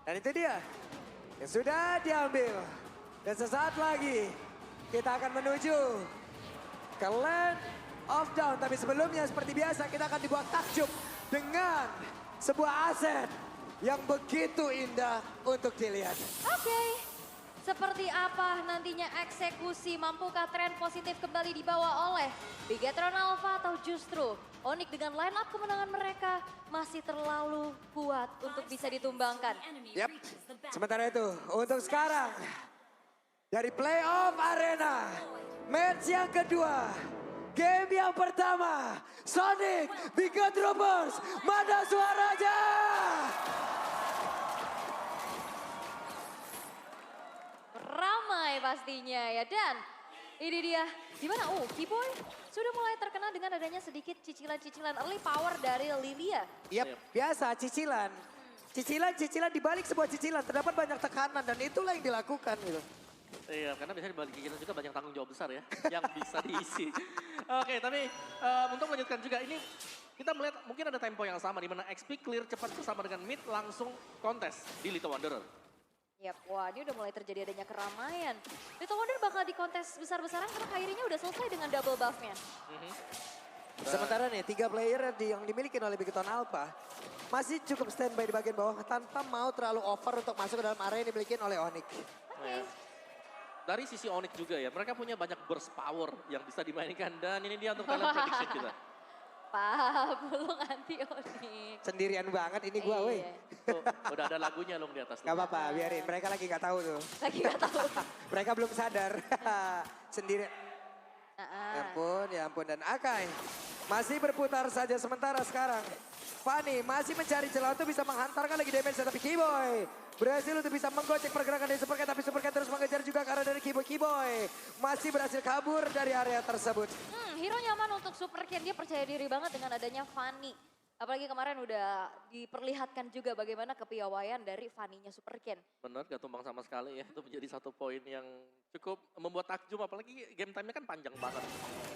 Dan itu dia yang sudah diambil. Dan sesaat lagi kita akan menuju ke Land of Dawn. Tapi sebelumnya seperti biasa kita akan dibuat takjub dengan sebuah aset yang begitu indah untuk dilihat. Oke, seperti apa nantinya eksekusi? Mampukah tren positif kembali dibawa oleh Bigetron Alpha atau justru Onyx dengan line up kemenangan mereka masih terlalu kuat untuk bisa ditumbangkan? Yap, sementara itu untuk sekarang dari playoff arena match yang kedua. Game yang pertama, Sonic Bigetroners, mana suaranya? Ramai pastinya ya, dan ini dia gimana? Oh, Keyboy sudah mulai terkena dengan adanya sedikit cicilan-cicilan early power dari Lilia. Yap, biasa cicilan. Cicilan di balik sebuah cicilan terdapat banyak tekanan dan itulah yang dilakukan gitu. Iya, karena biasanya di balik cicilan juga banyak tanggung jawab besar ya yang bisa diisi. Oke, tapi untuk melanjutkan juga ini kita melihat mungkin ada tempo yang sama di mana XP clear cepat bersama dengan mid langsung kontes di Little Wanderer. Yap, wah ini udah mulai terjadi adanya keramaian. Little Wonder bakal di kontes besar-besaran karena Kairinya udah selesai dengan double buff-nya. Sementara nih 3 player yang dimiliki oleh Bigetron Alpha masih cukup standby di bagian bawah tanpa mau terlalu over untuk masuk ke dalam area yang dimiliki oleh Onyx. Oke. Dari sisi Onyx juga ya, mereka punya banyak burst power yang bisa dimainkan dan ini dia untuk talent prediction kita. Pablo anti Onyx. Sendirian banget ini gua weh. Iya. Tuh, udah ada lagunya loh di atas. Gak apa-apa, biarin. Mereka lagi gak tahu tuh. Lagi gak tahu. Mereka belum sadar. Sendirian. Ya ampun. Dan Akai masih berputar saja sementara sekarang. Fanny masih mencari celah untuk bisa menghantarkan lagi damage. Tapi Keyboy berhasil untuk bisa menggocek pergerakan dari Supercat. Tapi Supercat terus mengejar juga karena dari Keyboy. Keyboy masih berhasil kabur dari area tersebut. Hero nyaman untuk Super Ken, dia percaya diri banget dengan adanya Fanny. Apalagi kemarin udah diperlihatkan juga bagaimana kepiawaian dari Fanny-nya Super Ken. Benar, gak tumbang sama sekali ya. Itu menjadi satu poin yang cukup membuat takjub. Apalagi game time-nya kan panjang banget.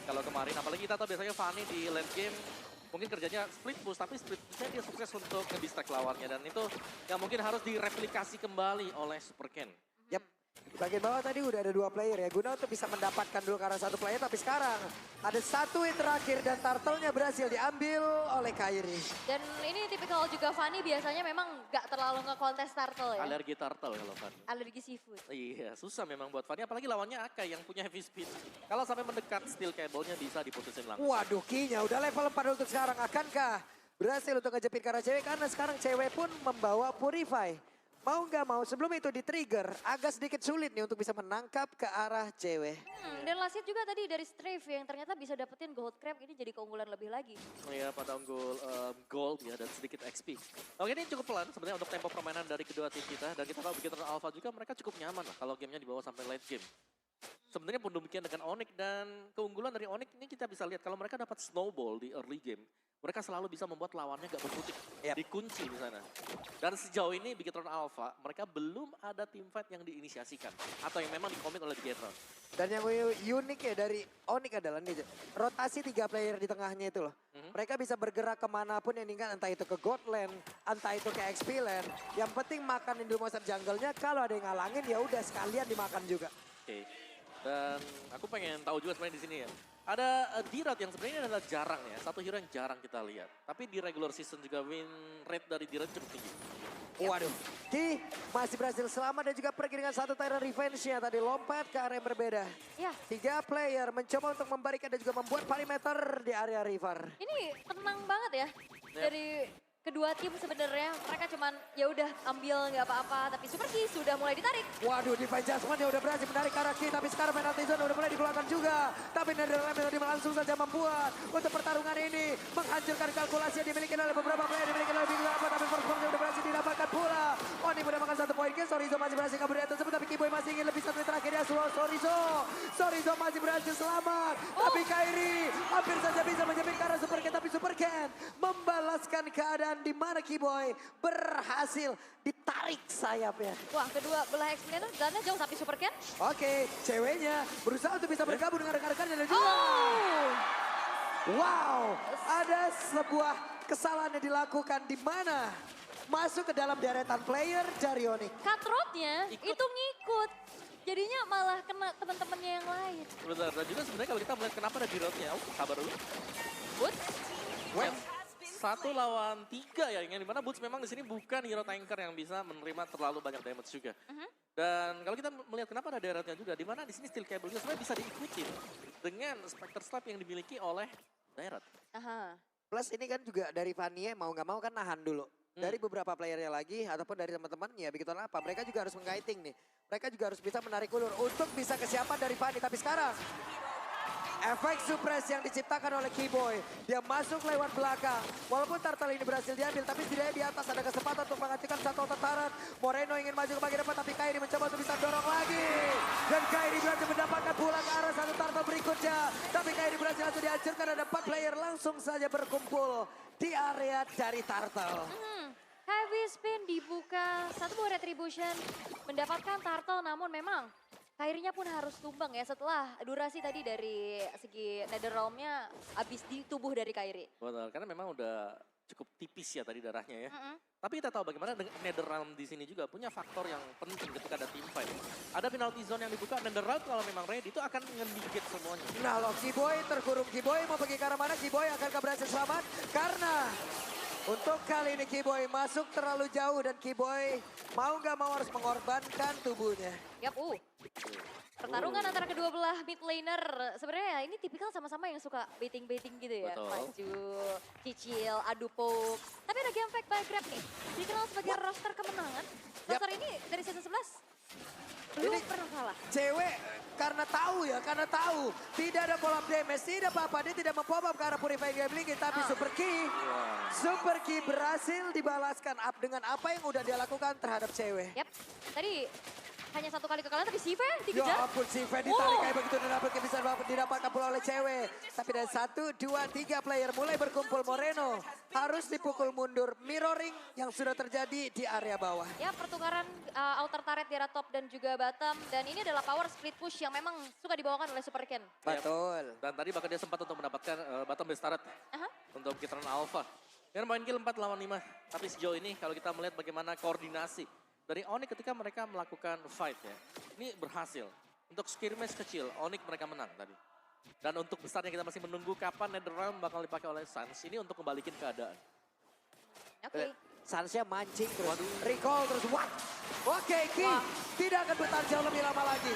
Kalau kemarin, apalagi kita tahu biasanya Fanny di late game mungkin kerjanya split push. Tapi split push-nya dia sukses untuk nge-distract lawannya. Dan itu yang mungkin harus direplikasi kembali oleh Super Ken. Yap. Di bagian bawah tadi udah ada 2 player ya. Guna untuk bisa mendapatkan dulu karena 1 player. Tapi sekarang ada 1 hit terakhir dan turtle-nya berhasil diambil oleh Kairi. Dan ini tipikal juga Fanny biasanya memang gak terlalu nge-kontes turtle ya. Alergi turtle kalau Fanny. Alergi seafood. Iya, susah memang buat Fanny. Apalagi lawannya Akai yang punya heavy speed. Kalau sampai mendekat, steel cable-nya bisa diputusin langsung. Waduh, Kinya udah level 4 untuk sekarang. Akankah berhasil untuk ngejepit karena cewek? Karena sekarang cewek pun membawa Purify. Mau nggak mau sebelum itu di-trigger agak sedikit sulit nih untuk bisa menangkap ke arah cewek. Dan last hit juga tadi dari Strafe yang ternyata bisa dapetin gold crab, ini jadi keunggulan lebih lagi. Iya, pada unggul gold ya dan sedikit XP. Oke, ini cukup pelan sebenarnya untuk tempo permainan dari kedua tim kita. Dan kita tahu Bigetron Alpha juga mereka cukup nyaman lah kalau gamenya dibawa sampai late game. Sebenarnya pun demikian dengan Onyx dan keunggulan dari Onyx ini kita bisa lihat kalau mereka dapat snowball di early game. Mereka selalu bisa membuat lawannya gak berkutik, dikunci di sana. Dan sejauh ini Bigetron Alpha, mereka belum ada team fight yang diinisiasikan. Atau yang memang dikomit oleh Bigetron. Dan yang unik ya dari Onyx adalah nih, rotasi 3 player di tengahnya itu loh. Mereka bisa bergerak kemanapun yang diinginkan, entah itu ke Godland, entah itu ke XP Land. Yang penting makan dulu monster jungle-nya, kalau ada yang ngalangin ya udah sekalian dimakan juga. Oke. Dan aku pengen tahu juga sebenarnya di sini ya. Ada D-Rod yang sebenarnya adalah jarang ya. Satu hero yang jarang kita lihat. Tapi di regular season juga win rate dari D-Rod cukup tinggi. Waduh, Ki masih berhasil selamat dan juga pergi dengan 1 Tyrant Revenge-nya. Tadi lompat ke area yang berbeda. Ya. 3 player mencoba untuk membarikan dan juga membuat perimeter di area river. Ini tenang banget ya dari kedua tim sebenarnya. Mereka cuman ya udah ambil nggak apa-apa, tapi Super Ki sudah mulai ditarik. Waduh, Divine Jasmine yang udah berhasil menarik ke arah Ki, tapi sekarang penalty zone udah mulai dikeluarkan juga. Tapi Netherlands tadi langsung saja membuat untuk pertarungan ini menghancurkan kalkulasi yang dimiliki oleh beberapa player yang dimiliki oleh Bigetron Alpha, tapi first point udah berhasil didapatkan pula. Oni mendapatkan 1 poin, Sorizo masih berhasil kabur dari tersebut, tapi Keyboy masih ingin lebih 1 terakhir ya. Sorizo masih berhasil selamat, tapi Kairi hampir saja bisa menjepit ke arah Super Ken, tapi Super Ken membalaskan keadaan di mana Keyboy berhasil ditarik sayapnya. Wah, kedua belah X-Men jalannya jauh tapi Super Ken. Oke, ceweknya berusaha untuk bisa bergabung dengan rekan-rekannya dan juga. Oh! Wow, ada sebuah kesalahan yang dilakukan di mana masuk ke dalam deretan player dari Onyx. Cutthroat-nya Ikut. itu ngikut. Jadinya malah kena teman-temannya yang lain. Benar, dan juga sebenarnya kalau kita melihat kenapa ada di roadnya, sabar dulu. Boots, Yang 1 lawan 3 ya, yang dimana Boots memang di sini bukan hero tanker yang bisa menerima terlalu banyak damage juga. Dan kalau kita melihat kenapa ada daratnya juga, dimana di sini steel cable juga sebenarnya bisa diikuti dengan Spectre Slap yang dimiliki oleh Darat. aha. Plus ini kan juga dari Vania mau nggak mau kan nahan dulu. Dari beberapa playernya lagi ataupun dari teman-temannya, begitu apa. Mereka juga harus mengkiting nih. Mereka juga harus bisa menarik ulur untuk bisa kesiapan dari Fanny. Tapi sekarang efek suppress yang diciptakan oleh Keyboy. Dia masuk lewat belakang. Walaupun turtle ini berhasil diambil, tapi setidaknya di atas ada kesempatan untuk menghancurkan satu tentaran. Moreno ingin maju ke bagian depan, tapi Kairi mencoba untuk bisa dorong lagi. Dan Kairi berhasil mendapatkan bola ke arah satu turtle berikutnya. Tapi Kairi berhasil langsung dihancurkan. Ada 4 player langsung saja berkumpul di area dari turtle. Heavy spin dibuka, satu buah retribution mendapatkan turtle, namun memang Kairinya pun harus tumbang ya setelah durasi tadi dari segi Netherrealm-nya habis di tubuh dari Kairi. Betul, karena memang udah cukup tipis ya tadi darahnya ya. Tapi kita tahu bagaimana Netherrealm di sini juga punya faktor yang penting ketika ada team fight. Ada penalty zone yang dibuka, Netherrealm kalau memang ready itu akan nge-negate semuanya. Nah loh, Keyboy terkurung. Keyboy mau pergi ke arah mana? Keyboy akankah berhasil selamat? Karena untuk kali ini Keyboy masuk terlalu jauh dan Keyboy mau nggak mau harus mengorbankan tubuhnya. Yap, pertarungan antara kedua belah mid laner. Sebenarnya ini tipikal sama-sama yang suka baiting-baiting gitu ya. Betul. Maju, cicil, adu poke. Tapi ada game fact by Grab nih. Dikenal sebagai roster kemenangan. Roster ini dari season 11 belum Ini pernah kalah. cewek karena tahu tidak ada pola damage, tidak apa-apa, dia tidak mempop up ke arah Purifying Gambling, tapi Super Key berhasil dibalaskan up dengan apa yang udah dia lakukan terhadap cewek. Yap, tadi hanya satu kali kekalahan tapi Sive Ya dikejar. ampun, si Fed ditarik kayak begitu dan dapat bisa didapatkan pula oleh cewek. Tapi dari 1, 2, 3 player mulai berkumpul. Moreno harus dipukul mundur. Mirroring yang sudah terjadi di area bawah. Ya, pertukaran outer turret di arah top dan juga bottom. Dan ini adalah power split push yang memang suka dibawakan oleh Super Ken. Betul. Dan tadi bahkan dia sempat untuk mendapatkan bottom base turret untuk Kitron Alpha. Dan main kill 4 lawan 5. Tapi sejauh ini kalau kita melihat bagaimana koordinasi dari Onyx ketika mereka melakukan fight ya. Ini berhasil. Untuk skirmish kecil, Onyx mereka menang tadi. Dan untuk besarnya kita masih menunggu kapan Netherrealm bakal dipakai oleh Suns. Ini untuk kembalikan keadaan. Oke. Sansnya mancing terus. Recall terus. What? Oke, Ki. Tidak akan bertahan jauh lebih lama lagi.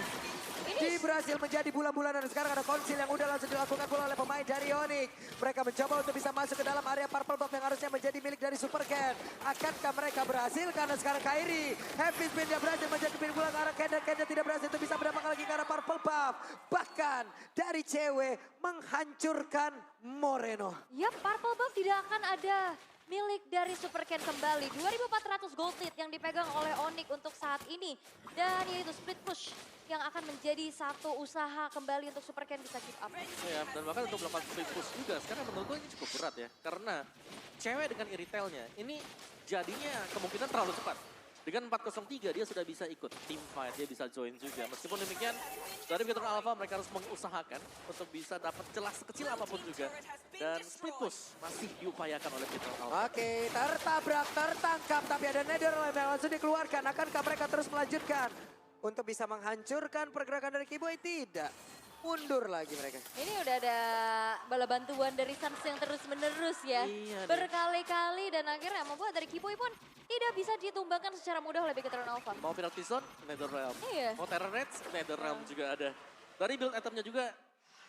Di berhasil menjadi bulan-bulanan dan sekarang ada konsil yang udah langsung dilakukan pula oleh pemain dari Onyx. Mereka mencoba untuk bisa masuk ke dalam area Purple Buff yang harusnya menjadi milik dari Super Ken. Akankah mereka berhasil? Karena sekarang Kairi, Happy Spin dia berhasil menjadi pin bola ke arah Ken dan Ken tidak berhasil untuk bisa mendapatkan lagi ke arah Purple Buff. Bahkan dari cewek menghancurkan Moreno. Yap, Purple Buff tidak akan ada milik dari Super Ken kembali. 2.400 gold lead yang dipegang oleh Onyx untuk saat ini. Dan yaitu split push yang akan menjadi satu usaha kembali untuk Super Ken bisa keep up. Ya, dan bahkan untuk melakukan split push juga. Sekarang menurut gue ini cukup berat ya. Karena cewek dengan iritelnya ini jadinya kemungkinan terlalu cepat. Dengan 403 dia sudah bisa ikut team fight, dia bisa join juga. Meskipun demikian, dari Kitron Alpha mereka harus mengusahakan untuk bisa dapat celah sekecil apapun juga. Dan split push masih diupayakan oleh Kitron Alpha. Oke, tertabrak, tertangkap, tapi ada Netherrealm yang langsung dikeluarkan. Akankah mereka terus melanjutkan untuk bisa menghancurkan pergerakan dari Keyboy? Tidak. Mundur lagi mereka. Ini udah ada bala bantuan dari Suns yang terus-menerus ya. Iya, Berkali-kali dan akhirnya membuat dari Keyboy pun tidak bisa ditumbangkan secara mudah oleh Bigetron Alpha. Mau penalty zone, Netherrealm. Iya. Mau terror raids, Netherrealm juga ada. Dari build itemnya juga,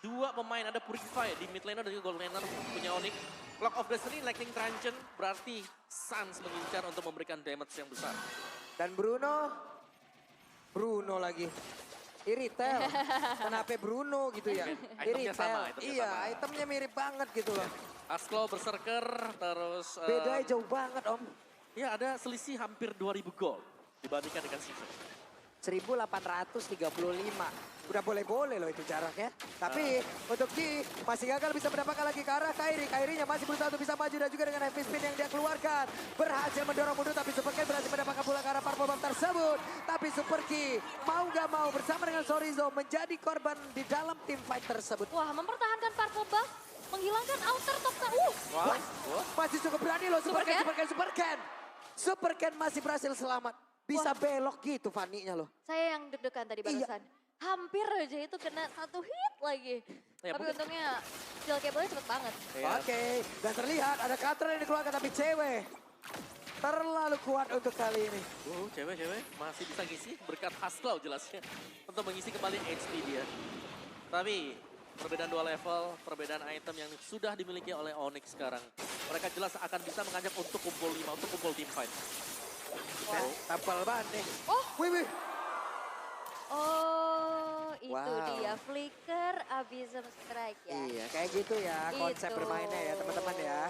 2 pemain ada Purify di mid laner dan juga gold laner punya Onyx. Clock of Destiny, Lightning Truncheon, berarti Suns mengincar untuk memberikan damage yang besar. Dan Bruno lagi. Iritel. Kenapa Bruno gitu ya? Itemnya sama, itemnya Iya, sama. itemnya mirip banget gitu loh. Asclo, Berserker, terus... Bedanya jauh banget om. Ya ada selisih hampir 2000 gold dibandingkan dengan Season. 1835. Udah boleh-boleh loh itu jaraknya. Tapi untuk G masih gagal bisa mendapatkan lagi ke arah Kairi. Kairinya masih berusaha untuk bisa maju dan juga dengan heavy spin yang dia keluarkan. Berhasil mendorong mundur tapi Super Ken berhasil mendapatkan pula ke arah Purple Buff tersebut. Tapi Super Key mau gak mau bersama dengan Sorizo menjadi korban di dalam tim fight tersebut. Wah, mempertahankan Purple Buff, menghilangkan outer top. Wah, masih cukup berani loh Super Ken. Super Ken masih berhasil selamat. Bisa belok gitu Fanny-nya loh. Saya yang deg-degan tadi barusan. Hampir aja itu kena satu hit lagi. Ya, Tapi mungkin- untungnya steel cable-nya cepet banget. Iya. Oke, dan terlihat ada counter yang dikeluarkan tapi cewek terlalu kuat untuk kali ini. Cewek masih bisa ngisi berkat Haskell jelasnya. Untuk mengisi kembali HP dia. Tapi perbedaan 2 level, perbedaan item yang sudah dimiliki oleh Onyx sekarang. Mereka jelas akan bisa mengajak untuk kumpul 5, untuk kumpul team fight. Dan tampal banget nih. Oh. Wih. Oh, itu Wow. dia Flicker Abyssal Strike ya. Iya, kayak gitu ya konsep Itu. bermainnya ya teman-teman ya.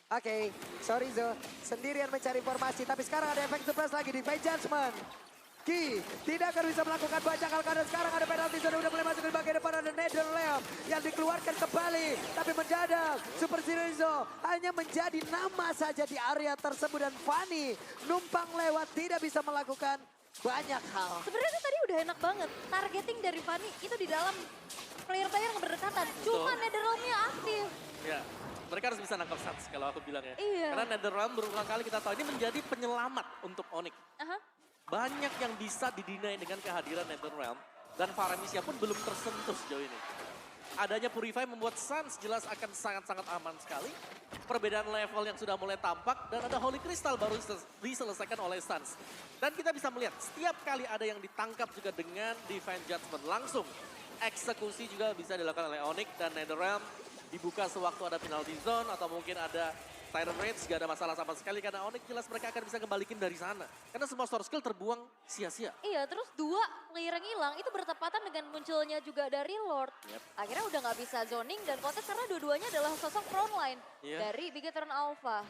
Oke, sorry Zo, sendirian mencari informasi, tapi sekarang ada efek surprise lagi di Fate Judgment. Ki tidak akan bisa melakukan banyak hal karena sekarang ada penalti zone udah mulai masuk di bagian depan ada Netherrealm yang dikeluarkan kembali. Tapi mendadak Super Sirizo hanya menjadi nama saja di area tersebut dan Fanny numpang lewat tidak bisa melakukan banyak hal. Sebenarnya itu tadi udah enak banget. Targeting dari Fanny itu di dalam player-player yang berdekatan. Cuma Netherrealm-nya aktif. Ya, mereka harus bisa nangkap Suns kalau aku bilang ya. Iya. Karena Netherrealm berulang kali kita tahu ini menjadi penyelamat untuk Onyx. Aha. Banyak yang bisa didinai dengan kehadiran Netherrealm. Dan Faramis pun belum tersentuh sejauh ini. Adanya Purify membuat Suns jelas akan sangat-sangat aman sekali. Perbedaan level yang sudah mulai tampak. Dan ada Holy Crystal baru diselesaikan oleh Suns. Dan kita bisa melihat setiap kali ada yang ditangkap juga dengan Divine Judgment langsung. Eksekusi juga bisa dilakukan oleh Onyx dan Netherrealm. Dibuka sewaktu ada penalty zone atau mungkin ada Tyrant Rage, gak ada masalah sama sekali karena Onyx jelas mereka akan bisa kembalikin dari sana. Karena semua source skill terbuang sia-sia. Iya, terus 2 player yang hilang itu bertepatan dengan munculnya juga dari Lord. Yep. Akhirnya udah nggak bisa zoning dan kontes karena dua-duanya adalah sosok frontline Iya. dari Bigetron Alpha.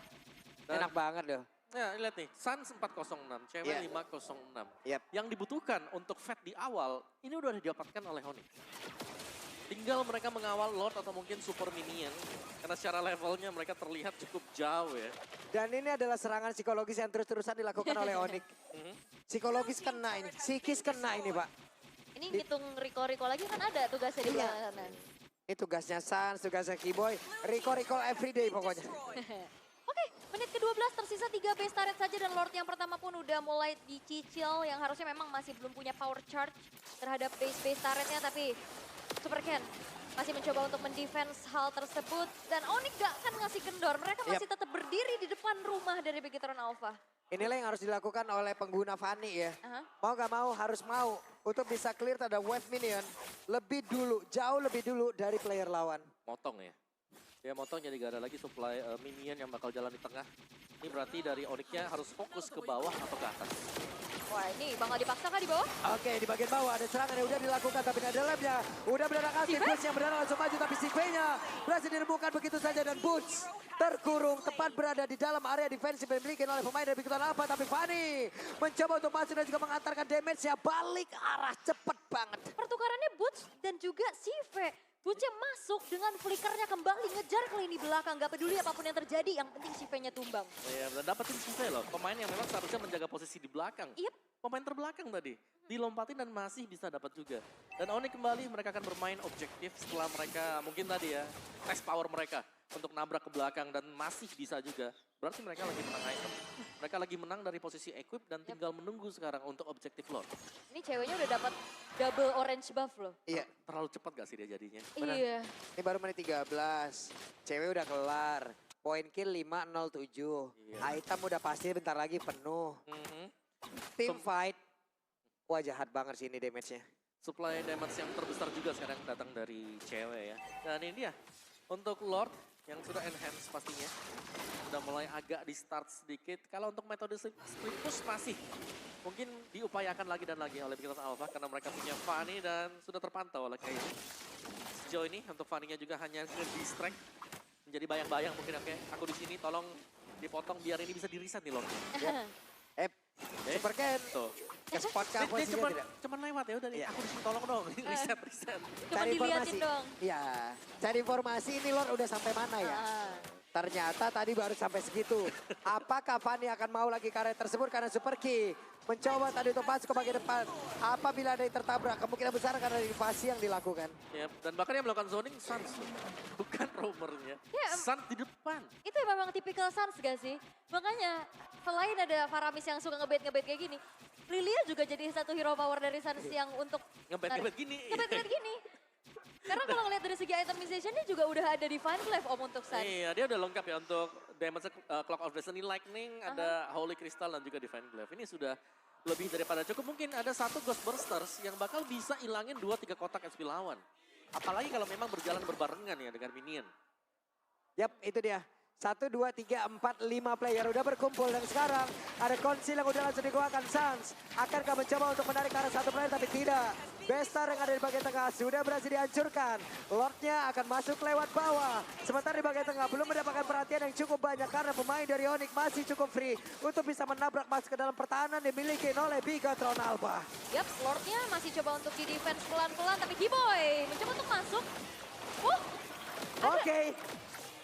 Dan- Enak banget loh. Ya, lihat nih, Suns 406, cewek Iya. 506. Yep. Yang dibutuhkan untuk Fed di awal, ini udah didapatkan oleh Onyx. Tinggal mereka mengawal Lord atau mungkin Super Minion. Karena secara levelnya mereka terlihat cukup jauh ya. Dan ini adalah serangan psikologis yang terus-terusan dilakukan oleh Onyx. Mhm. Psikologis kena ini, psikis kena ini Pak. Ini ngitung Rico lagi kan ada tugasnya di Iya. belakang kanan. Ini tugasnya Sans, tugasnya Keyboy, recall everyday pokoknya. Oke, menit ke-12 tersisa 3 base turret saja dan Lord yang pertama pun udah mulai dicicil yang harusnya memang masih belum punya power charge terhadap base turretnya tapi Super Ken masih mencoba untuk mendefense hal tersebut dan Onyx gak akan ngasih kendor. Mereka masih tetap berdiri di depan rumah dari Bigetron Alpha. Inilah yang harus dilakukan oleh pengguna Fanny ya. Aha. Mau gak mau harus mau untuk bisa clear terhadap wave minion lebih dulu, jauh lebih dulu dari player lawan. Motong ya. Ya motong jadi gak ada lagi supply minion yang bakal jalan di tengah. Ini berarti dari Onyx-nya harus fokus ke bawah atau ke atas. Wah ini bakal dipaksa kah di bawah? Oke, di bagian bawah ada serangan yang udah dilakukan tapi ada lemnya. Udah mendadak asik, Sive? Boots yang berdarah langsung maju tapi Sive-nya berhasil diremukan begitu saja dan Boots terkurung tepat berada di dalam area defensif yang dimiliki oleh pemain dari Bigetron Alpha tapi Fanny mencoba untuk masuk dan juga mengantarkan damage-nya balik arah cepet banget. Pertukarannya Boots dan juga Sive. Bootsnya masuk dengan flickernya kembali ngejar ke lini belakang. Gak peduli apapun yang terjadi, yang penting Sive-nya tumbang. Ya, dan dapetin Sive loh. Pemain yang memang seharusnya menjaga posisi di belakang. Yep. Pemain terbelakang tadi. Dilompatin dan masih bisa dapat juga. Dan Onyx kembali mereka akan bermain objektif setelah mereka mungkin tadi ya. Tes power mereka untuk nabrak ke belakang dan masih bisa juga. Berarti mereka lagi menang item. Mereka lagi menang dari posisi equip dan tinggal menunggu sekarang untuk objektif Lord. Ini ceweknya udah dapat double orange buff loh. Iya, Terlalu cepat gak sih dia jadinya? Benar. Iya. ini baru menit 13. Cewek udah kelar. Point kill 507. Iya. Item udah pasti bentar lagi penuh. Mhm. Team fight. Wah jahat banget sih ini damage-nya. Supply damage yang terbesar juga sekarang datang dari cewek ya. Dan ini dia, untuk Lord yang sudah enhance pastinya. Sudah mulai agak di start sedikit. Kalau untuk metode split push masih mungkin diupayakan lagi dan lagi oleh Bigetron Alpha. Karena mereka punya Fanny dan sudah terpantau oleh Kairi. Sejauh ini untuk Fanny-nya juga hanya nge-distract. Menjadi bayang-bayang mungkin oke. Aku di sini tolong dipotong biar ini bisa di-reset nih Lord. Super Ken. Tuh. Ke spot Dia, kah posisinya cuman, tidak? cuman lewat ya udah nih. Iya. Aku di sini tolong dong. Reset. Cuma diliatin dong. Iya, cari informasi ini Lord udah sampai mana ya. Ah. Ternyata tadi baru sampai segitu. Apakah Fanny akan mau lagi karet tersebut karena Super Key mencoba tadi untuk masuk ke bagian depan. Apabila ada yang tertabrak, kemungkinan besar karena invasi yang dilakukan. Ya, dan bahkan yang melakukan zoning Suns, bukan roamernya. Ya, Suns di depan. Itu memang tipikal Suns gak sih? Makanya selain ada Faramis yang suka ngebet kayak gini, Lilia juga jadi satu hero power dari Suns yang untuk Ngebet gini. Ngebet gini. Karena kalau ngeliat dari segi itemization dia juga udah ada Divine Glaive Om untuk Suns. Iya, dia udah lengkap ya untuk damage Clock of Destiny Lightning, ada Holy Crystal dan juga Divine Glaive. Ini sudah lebih daripada cukup. Mungkin ada satu Ghost Bursters yang bakal bisa ilangin 2-3 kotak SP lawan. Apalagi kalau memang berjalan berbarengan ya dengan minion. Yap, itu dia. 1, 2, 3, 4, 5 player udah berkumpul dan sekarang ada konsil yang udah langsung dikeluarkan. Suns akankah mencoba untuk menarik ke arah satu player tapi tidak. Bestar yang ada di bagian tengah sudah berhasil dihancurkan. Lordnya akan masuk lewat bawah. Sementara di bagian tengah belum mendapatkan perhatian yang cukup banyak karena pemain dari Onyx masih cukup free untuk bisa menabrak masuk ke dalam pertahanan dimiliki oleh Bigatron Alpha. Yap, Lordnya masih coba untuk di defense pelan-pelan tapi Giboy mencoba untuk masuk. Oke.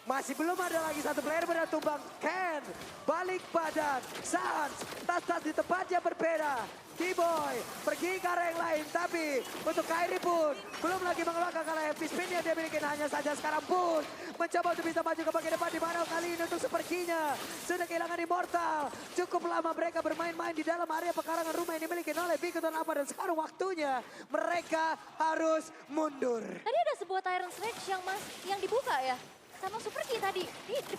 Masih belum ada lagi satu player benar tumbang. Ken balik badan. Suns tas di tempat yang berbeda. T-Boy pergi ke arah yang lain. Tapi untuk Kairi pun belum lagi mengeluarkan kalau heavy spin yang dia miliki. Hanya saja sekarang pun mencoba untuk bisa maju ke bagian depan. Di mana kali ini untuk sepertinya sudah kehilangan Immortal. Cukup lama mereka bermain-main di dalam area pekarangan rumah yang dimiliki oleh Bigatron Alpha. Dan sekarang waktunya mereka harus mundur. Tadi ada sebuah Tyrant Rage yang dibuka ya. Sama Super Key tadi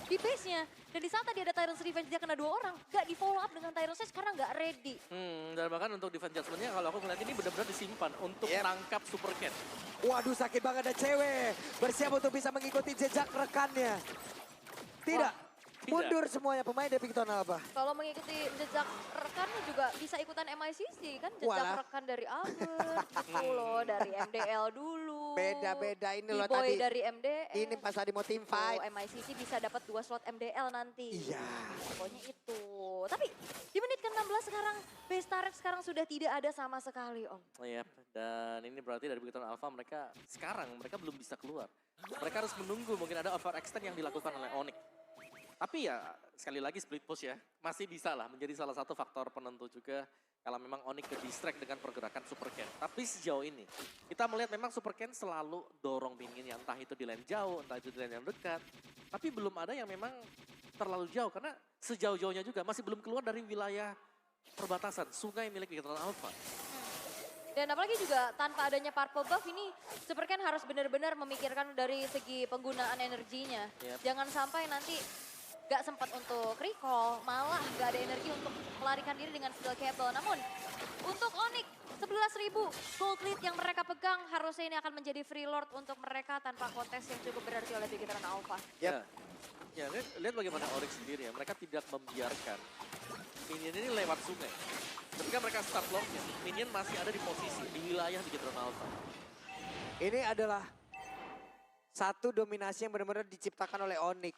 di base-nya. Dan di saat tadi ada Tyrant's Revenge dia kena 2 orang. Gak di follow up dengan Tyrant's Rage karena gak ready. Dan bahkan untuk defense judgment-nya kalau aku melihat ini benar-benar disimpan untuk tangkap Super Cat. Waduh sakit banget ada cewek. Bersiap untuk bisa mengikuti jejak rekannya. Tidak. Mundur semuanya pemain dari Bigatron Alpha. Kalau mengikuti jejak rekannya juga bisa ikutan MICC kan. Jejak Walah. rekan dari Albert gitu loh. Dari MDL dulu. Beda-beda ini loh B-Boy tadi. dari MDL. Ini pas tadi mau team fight. MICC bisa dapat 2 slot MDL nanti. Iya. Pokoknya itu. Tapi di menit ke-16 sekarang base turret sekarang sudah tidak ada sama sekali Om. Oh iya, dan ini berarti dari Bigatron Alpha mereka belum bisa keluar. Mereka harus menunggu mungkin ada overextend yang dilakukan oleh Onyx. Tapi ya sekali lagi split push ya, masih bisa lah menjadi salah satu faktor penentu juga kalau memang Onyx ke distract dengan pergerakan Super Ken. Tapi sejauh ini kita melihat memang Super Ken selalu dorong minion, entah itu di lane jauh, entah itu di lane yang dekat. Tapi belum ada yang memang terlalu jauh karena sejauh-jauhnya juga masih belum keluar dari wilayah perbatasan sungai milik Bigatron Alpha. Dan apalagi juga tanpa adanya purple buff ini Super Ken harus benar-benar memikirkan dari segi penggunaan energinya. Yep. Jangan sampai nanti gak sempat untuk recall, malah gak ada energi untuk melarikan diri dengan skill cable. Namun untuk Onyx 11.000 gold lead yang mereka pegang harusnya ini akan menjadi free lord untuk mereka tanpa kontes yang cukup berarti oleh Bigatron Alpha. Ya lihat bagaimana Onyx sendiri ya, mereka tidak membiarkan minion ini lewat sungai. Ketika mereka start locknya, minion masih ada di posisi di wilayah Bigatron Alpha. Ini adalah satu dominasi yang benar-benar diciptakan oleh Onyx.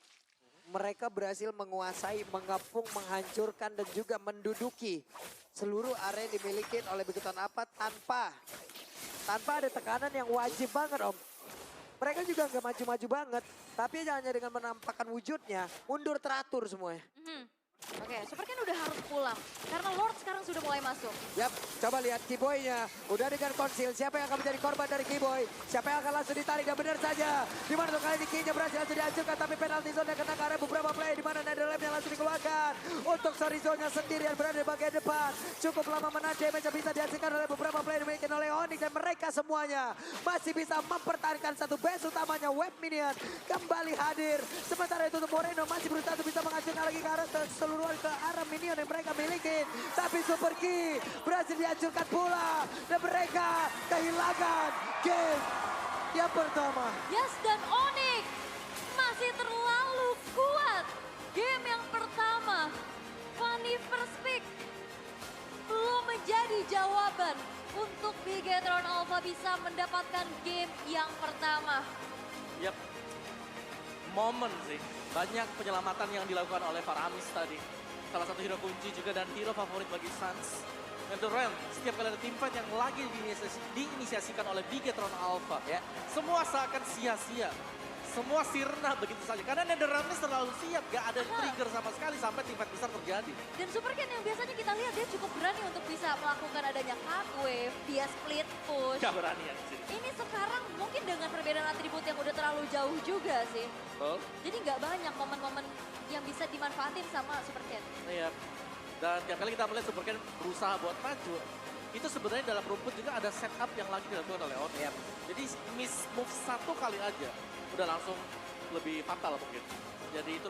Mereka berhasil menguasai, mengepung, menghancurkan dan juga menduduki seluruh area yang dimiliki oleh Bigatron Alpha tanpa ada tekanan yang wajib banget Om. Mereka juga nggak maju-maju banget, tapi hanya dengan menampakkan wujudnya, mundur teratur semuanya. Oke, Super Ken udah harus pulang karena Lord sekarang sudah mulai masuk. Yap, coba lihat Kiboy-nya. Udah dengan konsil, siapa yang akan menjadi korban dari Kiboy? Siapa yang akan langsung ditarik dan benar saja. Dimana tuh kali ini King-nya berhasil langsung dihancurkan, tapi penalti zone yang kena ke arah beberapa play. Dimana Netherlands yang langsung dikeluarkan. Untuk Sorizone-nya sendirian berada di bagian depan. Cukup lama menahan damage yang bisa dihasilkan oleh beberapa play dimiliki oleh Onyx. Dan mereka semuanya masih bisa mempertahankan satu base utamanya. Web Minion kembali hadir. Sementara itu untuk Moreno masih berusaha untuk bisa menghancurkan lagi ke arah keseluruhan ke arah minion yang mereka miliki. Tapi Super Key berhasil dihancurkan pula. Dan mereka kehilangan game yang pertama. Yes, dan Onyx masih terlalu kuat. Game yang pertama, Fanny first pick belum menjadi jawaban untuk Bigatron Alpha bisa mendapatkan game yang pertama. Yap, momen sih. Banyak penyelamatan yang dilakukan oleh Faramis tadi. Salah satu hero kunci juga dan hero favorit bagi Suns. Dan Durant, setiap kali ada teamfight yang lagi diinisiasikan oleh Bigatron Alpha, ya, semua seakan sia-sia. semua sirna begitu saja. Karena NetherRealm ini selalu siap, gak ada trigger sama sekali sampai tim fight besar terjadi. Dan Super Ken yang biasanya kita lihat dia cukup berani untuk bisa melakukan adanya cut wave, dia split push. Gak berani ya di sini. Ini sekarang mungkin dengan perbedaan atribut yang udah terlalu jauh juga sih. Betul. Jadi nggak banyak momen-momen yang bisa dimanfaatin sama Super Ken. Iya. Dan tiap kali kita melihat Super Ken berusaha buat maju, itu sebenarnya dalam rumput juga ada setup yang lagi dilakukan oleh On. Yap. Jadi miss move satu kali aja, udah langsung lebih fatal mungkin. Jadi itu